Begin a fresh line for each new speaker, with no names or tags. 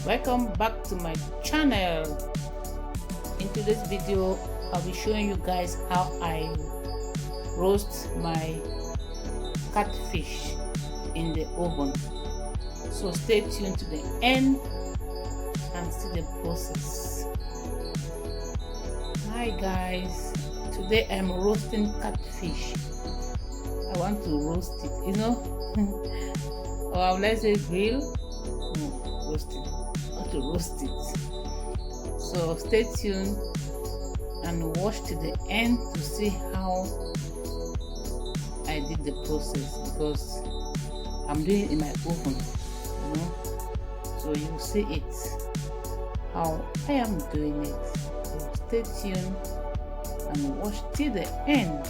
Welcome back to my channel. In today's video I'll be showing you guys how I roast my catfish in the oven, so stay tuned to the end and see the process. Hi guys, today I'm roasting catfish. I want to roast it, or let's say grill. No, roasting. I want to roast it. So stay tuned and watch to the end to see how I did the process, because I'm doing it in my oven, so you'll see it how I am doing it. So stay tuned and watch till the end.